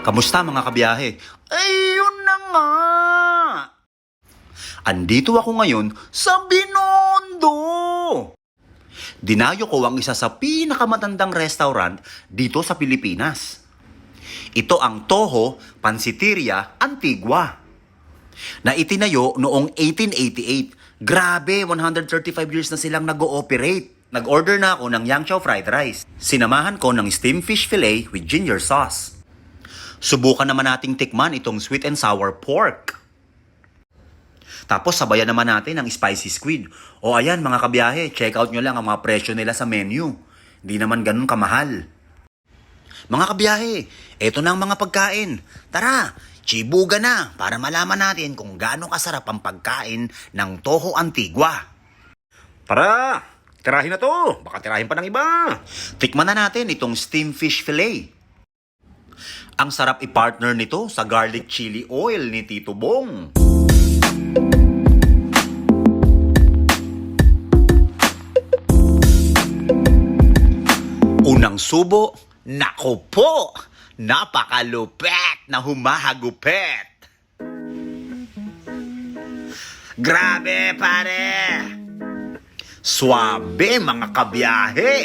Kamusta mga kabiyahe? Ayun na nga! Andito ako ngayon sa Binondo! Dinayo ko ang isa sa pinakamatandang restaurant dito sa Pilipinas. Ito ang Toho Pansiteria Antigua, na itinayo noong 1888. Grabe, 135 years na silang nag-ooperate. Nag-order na ako ng Yang Chow fried rice. Sinamahan ko ng steamed fish fillet with ginger sauce. Subukan naman nating tikman itong sweet and sour pork. Tapos sabayan naman natin ang spicy squid. O ayan mga kabiyahe, check out nyo lang ang mga presyo nila sa menu. Hindi naman ganun kamahal. Mga kabiyahe, eto na ang mga pagkain. Tara, chibuga na para malaman natin kung gaano kasarap ang pagkain ng Toho Antigua. Tara, tirahin na to. Baka tirahin pa ng iba. Tikman na natin itong steamed fish fillet. Ang sarap i-partner nito sa garlic chili oil ni Tito Bong. Unang subo, nako po, napakalupet na humahagupet. Grabe pare! Swabe mga kabiyahe!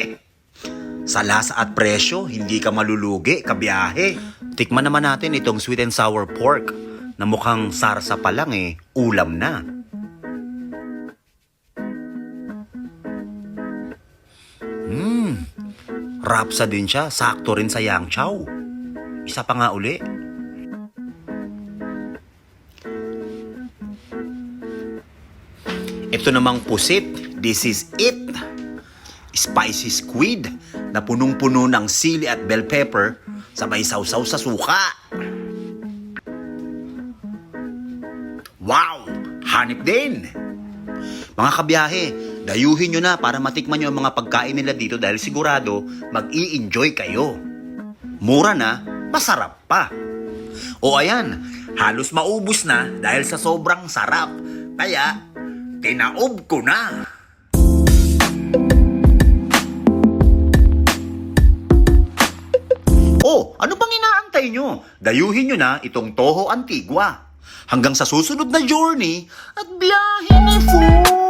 Sa lasa at presyo, hindi ka malulugi, kabiyahe. Tikman naman natin itong sweet and sour pork na mukhang sarsa pa lang ulam na. Rapsa din siya, sakto rin sa Yang Chow. Isa pa nga uli. Ito namang pusit, this is it. Spicy squid na punong-puno ng sili at bell pepper sabay sausaw sa suka. Wow! Hanip din! Mga kabiyahe, dayuhin nyo na para matikman nyo ang mga pagkain nila dito dahil sigurado mag-i-enjoy kayo. Mura na, masarap pa. O ayan, halos maubos na dahil sa sobrang sarap. Kaya, tinaob ko na. Oh, ano bang inaantay nyo? Dayuhin nyo na itong Toho Antigua. Hanggang sa susunod na journey at biyahe ni Fu!